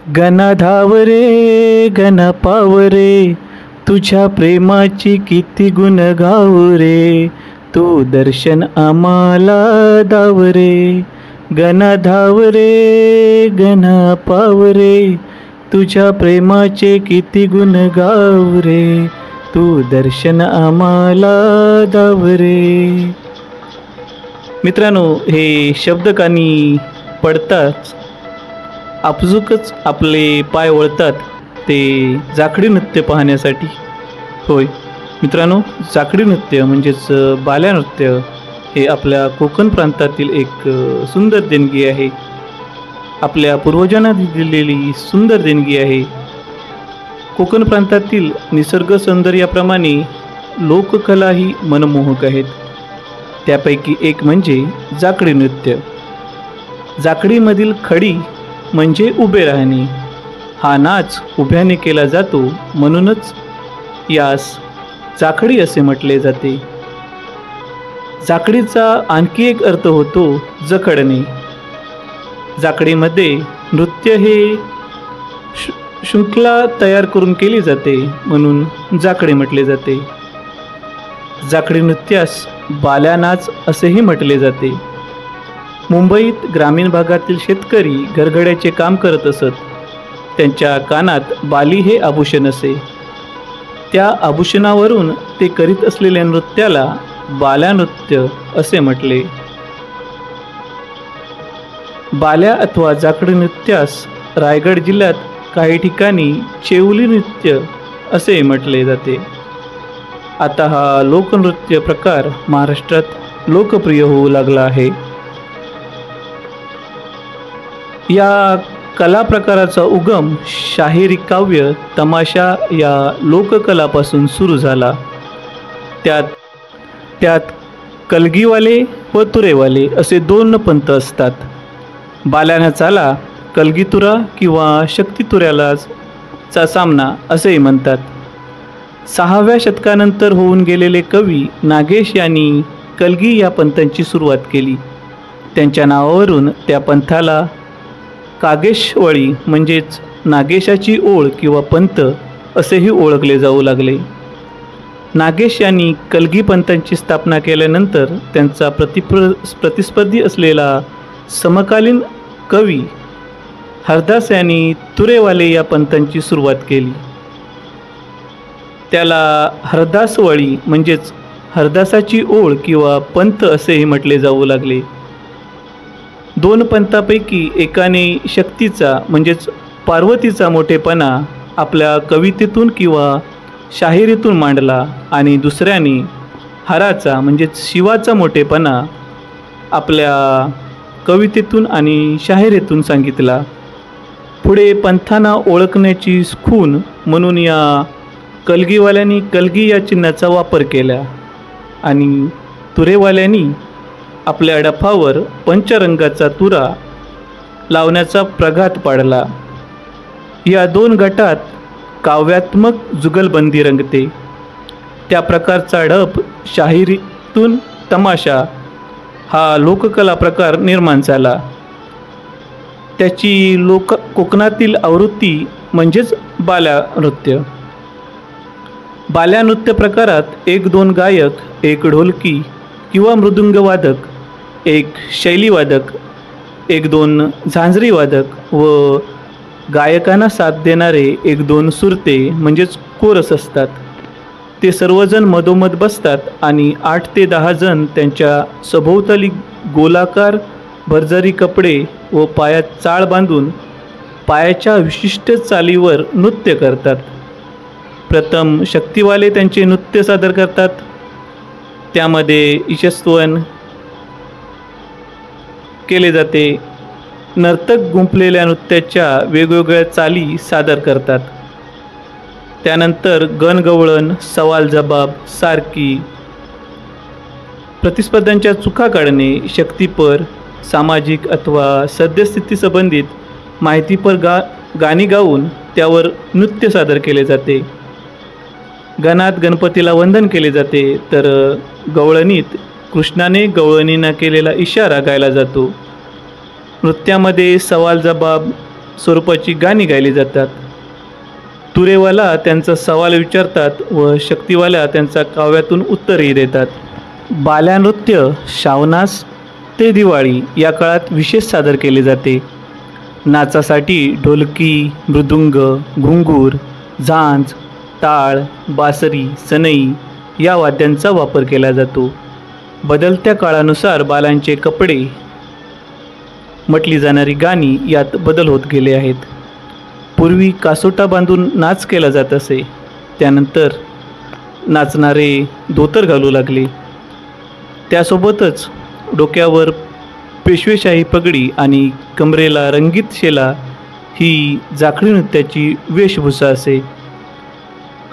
गणा धावरे गणा पावरे, तुझ्या प्रेमाची किती गुण गावरे, तू दर्शन आम्हाला दावरे. गणा धावरे गणा पावरे, तुझ्या प्रेमाचे किती गुण गावरे, तू दर्शन आम्हाला दावरे. मित्रांनो, हे शब्दकानी पडताच आपसुकच आपले पाय वळतात ते जाखडी नृत्य पाहण्यासाठी. होय मित्रांनो, जाखडी नृत्य म्हणजेच बाल्या नृत्य हे आपल्या कोकण प्रांतातील एक सुंदर देणगी आहे. आपल्या पूर्वजांना दिलेली सुंदर देणगी आहे. कोकण प्रांतातील निसर्ग सौंदर्याप्रमाणे लोककलाही मनमोहक आहेत. त्यापैकी एक म्हणजे जाखडी नृत्य. जाखडीमधील खडी म्हणजे उभे राहणे. हा नाच उभ्याने केला जातो, म्हणूनच यास जाखडी असे म्हटले जाते. जाखडीचा आणखी एक अर्थ होतो जखडणे. जाखडीमध्ये नृत्य हे शृंखला तयार करून केली जाते, म्हणून जाखडी म्हटले जाते. जाखडी नृत्यास बाल्या नाच असेही म्हटले जाते. मुंबईत ग्रामीण भागातील शेतकरी घरगड्याचे काम करत असत. त्यांच्या कानात बाली हे आभूषण असे. त्या आभूषणावरून ते करीत असलेल्या नृत्याला बाल्या नृत्य असे म्हटले. बाल्या अथवा जाखडी नृत्यास रायगड जिल्ह्यात काही ठिकाणी चेवली नृत्य असे म्हटले जाते. आता हा लोकनृत्य प्रकार महाराष्ट्रात लोकप्रिय होऊ लागला आहे. या कला प्रकाराचा उगम शाहिरी काव्य तमाशा या लोककलापासून सुरू झाला. त्यात कलगीवाले व तुरेवाले असे दोन पंथ असतात. बाल्याना चाला कलगीतुरा किंवा शक्तितुऱ्यालाचा सामना असेही म्हणतात. 6व्या शतकानंतर होऊन गेलेले कवी नागेश यांनी कलगी या पंथांची सुरुवात केली. त्यांच्या नावावरून त्या पंथाला कागेशवळी म्हणजेच नागेशाची ओळ किंवा पंथ असेही ओळखले जाऊ लागले. नागेश यांनी कलगी पंथांची स्थापना केल्यानंतर त्यांचा प्रतिस्पर्धी असलेला समकालीन कवी हरदास यांनी तुरेवाले या पंथांची सुरुवात केली. त्याला हरदासवळी म्हणजेच हरदासाची ओळ किंवा पंथ असेही म्हटले जाऊ लागले. दोन पंथापैकी एकाने शक्तीचा म्हणजेच पार्वतीचा मोठेपणा आपल्या कवितेतून किंवा शाहिरीतून मांडला आणि दुसऱ्याने हराचा म्हणजेच शिवाचा मोठेपणा आपल्या कवितेतून आणि शाहिरीतून सांगितला. पुढे पंथांना ओळखण्याची खूण म्हणून या कलगीवाल्यांनी कलगी या चिन्हाचा वापर केला आणि तुरेवाल्यांनी आपल्या डफावर पंचरंगाचा तुरा लावण्याचा प्रघात पाडला. या दोन गटात काव्यात्मक जुगलबंदी रंगते. त्या प्रकारचा डफ शाहिरीतून तमाशा हा लोककला प्रकार निर्माण झाला. त्याची कोकणातील आवृत्ती म्हणजेच बाल्या नृत्य. बाल्या नृत्य प्रकारात 1-2 गायक, एक ढोलकी किंवा मृदुंगवादक, एक शैलीवादक, 1-2 झांजरी वादक व गायकांना साथ देणारे 1-2 सुरते म्हणजेच कोरस असतात. ते सर्वजण मधोमध बसतात आणि 8 ते 10 जण त्यांच्या सभोवताली गोलाकार भरजरी कपडे व पायात चाळ बांधून पायाच्या विशिष्ट चालीवर नृत्य करतात. प्रथम शक्तिवाले त्यांचे नृत्य सादर करतात. त्यामध्ये ईशस्वन केले जाते. नर्तक गुंफलेल्या नृत्याच्या वेगवेगळ्या चाली सादर करतात. त्यानंतर गणगवळण, सवाल जबाब, सारकी, प्रतिस्पर्ध्यांच्या चुका काढणे, शक्तीपर, सामाजिक अथवा सद्यस्थिती संबंधित माहितीपर गाणी गाऊन त्यावर नृत्य सादर केले जाते. गणात गणपतीला वंदन केले जाते, तर गवळणीत कृष्णाने गवळणींना केलेला इशारा गायला जातो. नृत्यामध्ये सवाल जबाब, स्वरूपाची गाणी गायली जातात. तुरेवाला त्यांचा सवाल विचारतात व शक्तीवाला त्यांचा काव्यातून उत्तरही देतात. बाल्या नृत्य श्रावणास ते दिवाळी या काळात विशेष सादर केले जाते. नाचासाठी ढोलकी, मृदुंग, घुंगूर, झांज, टाळ, बासरी, सनई या वाद्यांचा वापर केला जातो. बदलत्या काळानुसार बालांचे कपडे, म्हटली जाणारी गाणी यात बदल होत गेले आहेत. पूर्वी कासोटा बांधून नाच केला जात असे. त्यानंतर नाचणारे धोतर घालू लागले. त्यासोबतच डोक्यावर पेशवेशाही पगडी आणि कमरेला रंगीत शेला ही जाखडी नृत्याची वेशभूषा असे.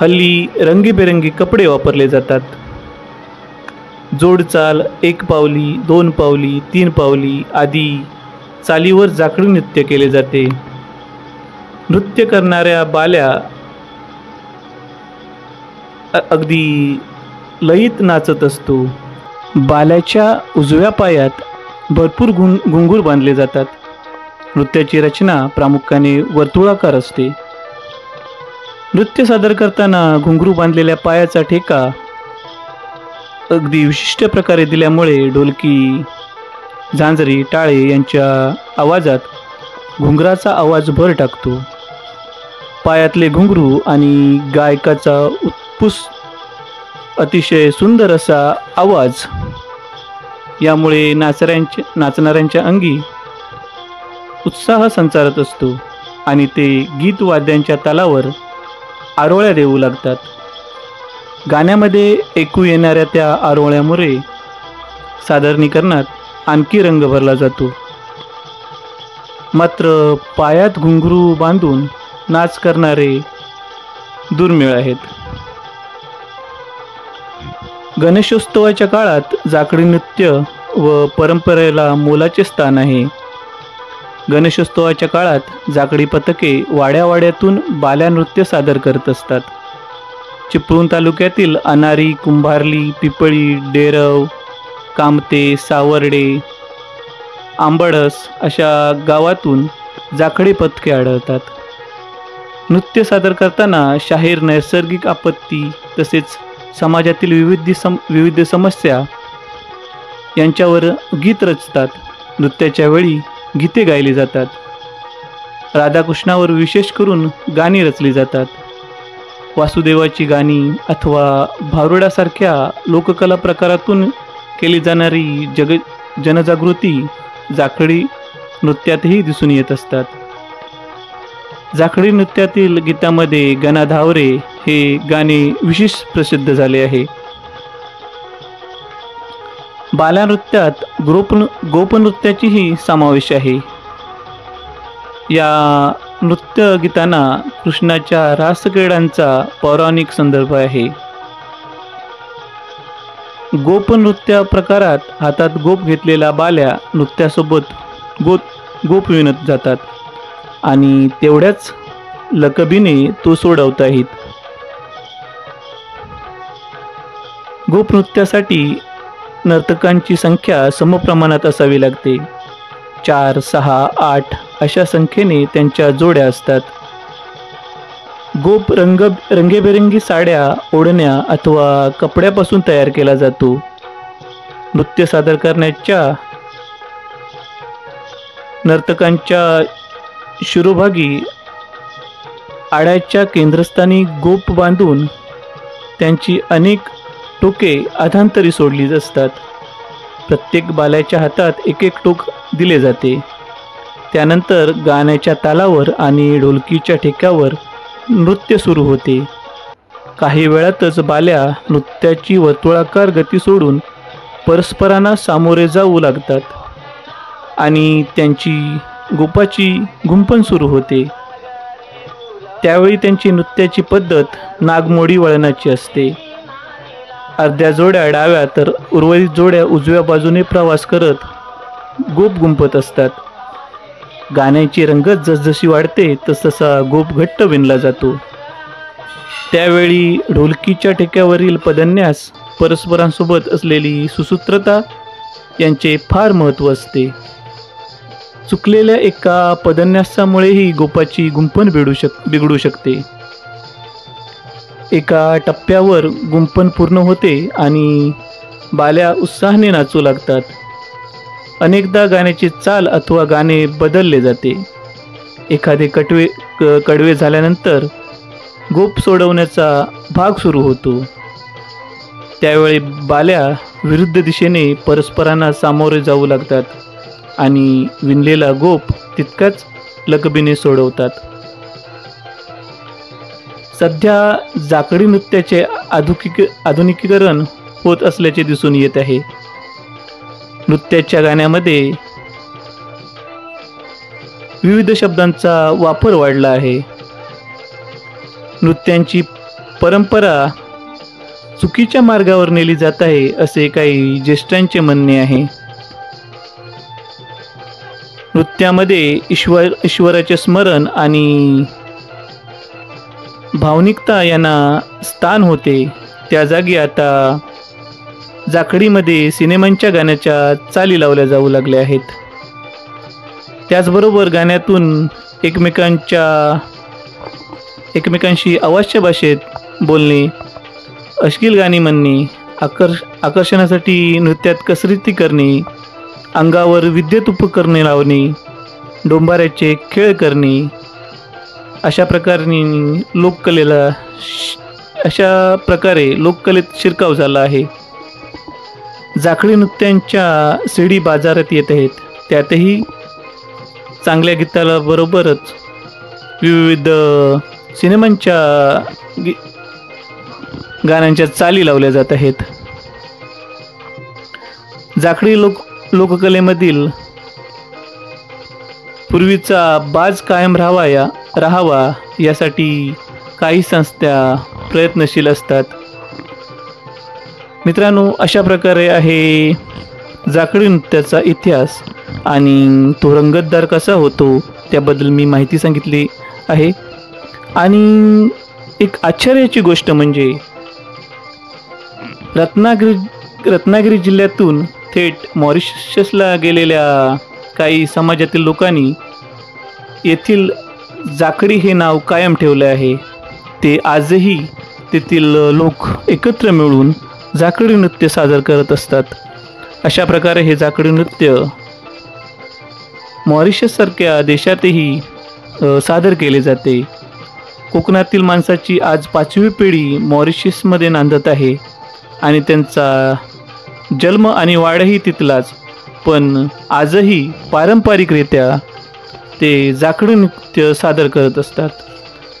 हल्ली रंगीबेरंगी कपडे वापरले जातात. जोडचाल, 1 पावली, 2 पावली, 3 पावली आदी चालीवर जाखडी नृत्य केले जाते. नृत्य करणाऱ्या बाल्या अगदी लयीत नाचत असतो. बाल्याच्या उजव्या पायात भरपूर घुंगूर बांधले जातात. नृत्याची रचना प्रामुख्याने वर्तुळाकार असते. नृत्य सादर करताना घुंगरू बांधलेल्या पायाचा ठेका अगदी विशिष्ट प्रकारे दिल्यामुळे ढोलकी, झांजरी, टाळे यांच्या आवाजात घुंगराचा आवाज भर टाकतो. पायातले घुंगरू आणि गायकाचा उत्कृष्ट अतिशय सुंदर असा आवाज यामुळे नाचणाऱ्यांच्या अंगी उत्साह संचारत असतो आणि ते गीत वाद्यांच्या तालावर आरोळ्या देऊ लागतात. गाण्यामध्ये ऐकू येणाऱ्या त्या आरोळ्यामुळे सादरीकरणात आणखी रंग भरला जातो. मात्र पायात घुंगरू बांधून नाच करणारे दुर्मिळ आहेत. गणेशोत्सवाच्या काळात जाखडी नृत्य व परंपरेला मोलाचे स्थान आहे. गणेशोत्सवाच्या काळात जाखडी पथके वाड्यावाड्यातून बाल्या नृत्य सादर करत असतात. चिपळूण तालुक्यातील अनारी, कुंभारली, पिपळी, डेरव, कामते, सावर्डे, आंबडस अशा गावातून जाखडी पथके आढळतात. नृत्य सादर करताना शाहीर, नैसर्गिक आपत्ती तसेच समाजातील विविध समस्या यांच्यावर गीत रचतात. नृत्याच्या वेळी गीते गायली जातात. राधाकृष्णावर विशेष करून गाणी रचली जातात. वासुदेवाची गाणी अथवा भारुडासारख्या लोककला प्रकारातून केली जाणारी जनजागृती जाखडी नृत्यातही दिसून येत असतात. जाखडी नृत्यातील गीतामध्ये गणाधावरे हे गाणे विशेष प्रसिद्ध झाले आहे. बाल्या नृत्यात गोपनृत्याचीही समावेश आहे. या नृत्य गीतांना कृष्णाच्या रासक्रीडांचा पौराणिक संदर्भ आहे. गोपनृत्य प्रकारात हातात गोप घेतलेल्या बाल्या नृत्यासोबत गोप विणत जातात आणि तेवढ्याच लकबीने तो सोडवताहीत. गोपनृत्यासाठी नर्तकांची संख्या समप्रमाणात असावी लागते. 4, 6, 8 अशा संख्येने त्यांच्या जोड्या असतात. गोप रंगीबेरंगी साड्या, ओढण्या अथवा कपड्यापासून तयार केला जातो. नृत्य सादर करण्याच्या नर्तकांच्या शिरोभागी आड्याच्या केंद्रस्थानी गोप बांधून त्यांची अनेक टोके अधांतरी सोडली असतात. प्रत्येक बाल्याच्या हातात एक टोक दिले जाते. त्यानंतर गाण्याच्या तालावर आणि ढोलकीच्या ठेक्यावर नृत्य सुरू होते. काही वेळातच बाल्या नृत्याची वर्तुळाकार गती सोडून परस्परांना सामोरे जाऊ लागतात आणि त्यांची गोपाची गुंफण सुरू होते. त्यावेळी त्यांची नृत्याची पद्धत नागमोडी वळणाची असते. अर्ध्या जोड्या डाव्या तर उर्वरित जोड्या उजव्या बाजूने प्रवास करत गोप गुंफत असतात. गाण्याची रंगत जसजशी वाढते तसतसा गोप घट्ट विणला जातो. त्यावेळी ढोलकीच्या ठेक्यावरील पदन्यास, परस्परांसोबत असलेली सुसूत्रता यांचे फार महत्त्व असते. चुकलेल्या एका पदन्यासामुळेही गोपाची गुंफण बिघडू शकते. एका टप्प्यावर गुंफण पूर्ण होते आणि बाल्या उत्साहाने नाचू लागतात. अनेकदा गाण्याची चाल अथवा गाणे बदलले जाते. एखादे कडवे झाल्यानंतर गोप सोडवण्याचा भाग सुरू होतो. त्यावेळी बाल्या विरुद्ध दिशेने परस्परांना सामोरे जाऊ लागतात आणि विणलेला गोप तितकाच लगबीने सोडवतात. सध्या जाकडी नृत्याचे आधुनिकीकरण होत असल्याचे दिसून येत आहे. नृत्याच्या गाण्यामध्ये विविध शब्दांचा वापर वाढला आहे. नृत्यांची परंपरा चुकीच्या मार्गावर नेली जात आहे असे काही ज्येष्ठांचे म्हणणे आहे. नृत्यामध्ये ईश्वराचे स्मरण आणि भावनिकता यांना स्थान होते. त्या जागी आता जाकडीमध्ये सिनेमांच्या गाण्याच्या चाली लावल्या जाऊ लागल्या आहेत. त्याचबरोबर गाण्यातून एकमेकांशी अवाच्य भाषेत बोलणे, अश्लील गाणी म्हणणे, आकर्षणासाठी नृत्यात कसरती करणे, अंगावर विद्युत उपकरणे लावणे, डोंबाऱ्याचे खेळ करणे, अशा प्रकारे लोककलेत शिरकाव झाला आहे. जाकडी नृत्यांच्या सीडी बाजारात येत आहेत. त्यातही चांगल्या गीताला बरोबरच विविध सिनेमांच्या गाण्यांच्या चाली लावल्या जात आहेत. जाकडी लोककलेमधील पूर्वीचा बाज कायम राहावा यासाठी काही संस्था प्रयत्नशील असतात. मित्रांनो, अशा प्रकारे आहे जाकडी नृत्याचा इतिहास आणि तो रंगतदार कसा होतो त्याबद्दल मी माहिती सांगितली आहे. आणि एक आश्चर्याची गोष्ट म्हणजे रत्नागिरी जिल्ह्यातून थेट मॉरिशसला गेलेल्या काही समाजातील लोकांनी येथील जाकडी हे नाव कायम ठेवले आहे. ते आजही तेथील लोक एकत्र मिळून जाकडी नृत्य सादर करत असतात. अशा प्रकारे हे जाकडी नृत्य मॉरिशससारख्या देशातही सादर केले जाते. कोकणातील माणसाची आज 5वी पिढी मॉरिशसमध्ये नांदत आहे आणि त्यांचा जन्म आणि वाढही तिथलाच, पण आजही पारंपरिकरित्या ते जाकडी नृत्य सादर करत असतात.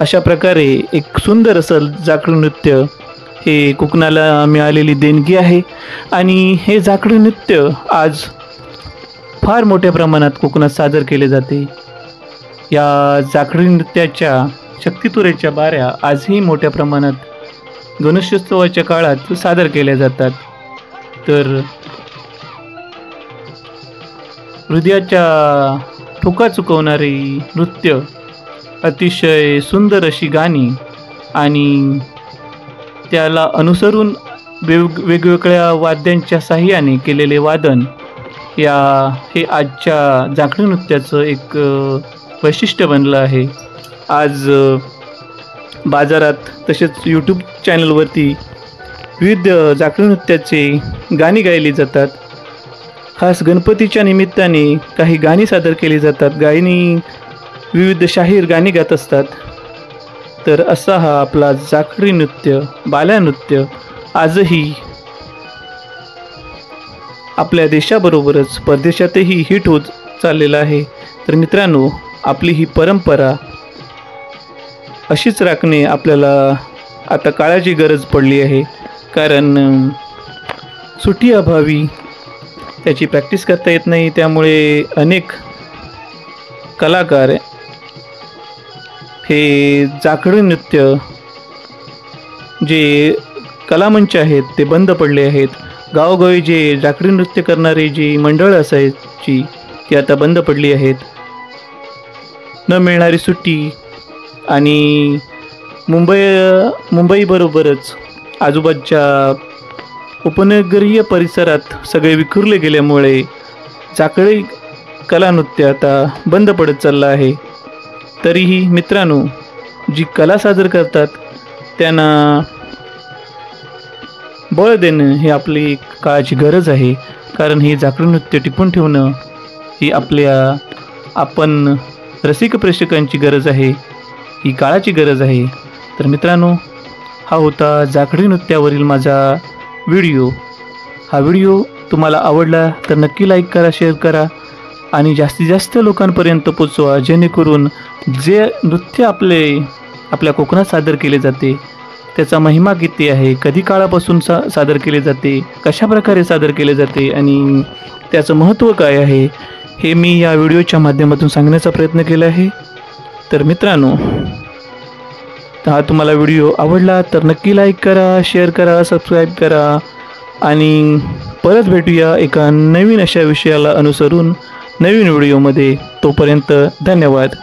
अशा प्रकारे एक सुंदर असं जाकडी नृत्य हे कोकणाला मिळालेली देणगी आहे आणि हे जाकडी नृत्य आज फार मोठ्या प्रमाणात कोकणात सादर केले जाते. या जाकडी नृत्याच्या शक्तितुरेच्या बाऱ्या आजही मोठ्या प्रमाणात गणेशोत्सवाच्या काळात सादर केल्या जातात. तर हृदयाच्या ठोका चुकवणारी नृत्य, अतिशय सुंदर अशी गाणी आणि त्याला अनुसरून वेगवेगळ्या वाद्यांच्या साहाय्याने केलेले वादन हे आजच्या जाकडी नृत्याचं एक वैशिष्ट्य बनलं आहे. आज बाजारात तसेच यूट्यूब चॅनलवरती विविध जाकडी नृत्याचे गाणी गायली जातात. खास गणपतीच्या निमित्ताने काही गाणी सादर केली जातात. गायनी विविध शाहीर गाणी गात असतात. तर असा हा आपला जाकडी नृत्य, बाल्या नृत्य आजही आपल्या देशाबरोबरच परदेशातही हिट होत चाललेला आहे. तर मित्रांनो, आपली ही परंपरा अशीच राखणे आपल्याला आता काळाची गरज पडली आहे. कारण सुट्टी अभावी त्याची प्रॅक्टिस करता येत नाही. त्यामुळे अनेक कलाकार हे जाकडी नृत्य जे कलामंच आहेत ते बंद पडले आहेत. गावोगावी जे जाकडी नृत्य करणारे जी मंडळं असायची ती आता बंद पडली आहेत. न मिळणारी सुट्टी आणि मुंबईबरोबरच आजूबाजूच्या उपनगरीय परिसरात सगळे विखुरले गेल्यामुळे जाकडी कलानृत्य आता बंद पडत चाललं आहे. तरीही मित्रांनो, जी कला सादर करतात त्यांना बळ देणं ही आपली काळाची गरज आहे. कारण ही जाकडी नृत्य टिकून ठेवणं ही आपण रसिक प्रेक्षकांची गरज आहे, ही काळाची गरज आहे. तर मित्रांनो, हा होता जाकडी नृत्यावरील माझा व्हिडिओ. हा व्हिडिओ तुम्हाला आवडला तर नक्की लाईक करा, शेअर करा आणि जास्तीत जास्त लोकांपर्यंत पोचवा, जेणेकरून जे नृत्य आपल्या कोकणात सादर केले जाते त्याचा महिमा किती आहे, कधी काळापासून सादर केले जाते, कशा प्रकारे सादर केले जाते आणि त्याचं महत्त्व काय आहे हे मी या व्हिडिओच्या माध्यमातून सांगण्याचा प्रयत्न केला आहे. तर मित्रांनो, हा तुम्हाला व्हिडिओ आवडला तर नक्की लाईक करा, शेअर करा, सबस्क्राईब करा आणि परत भेटूया एका नवीन अशा विषयाला अनुसरून नवीन व्हिडिओमध्ये. तोपर्यंत धन्यवाद.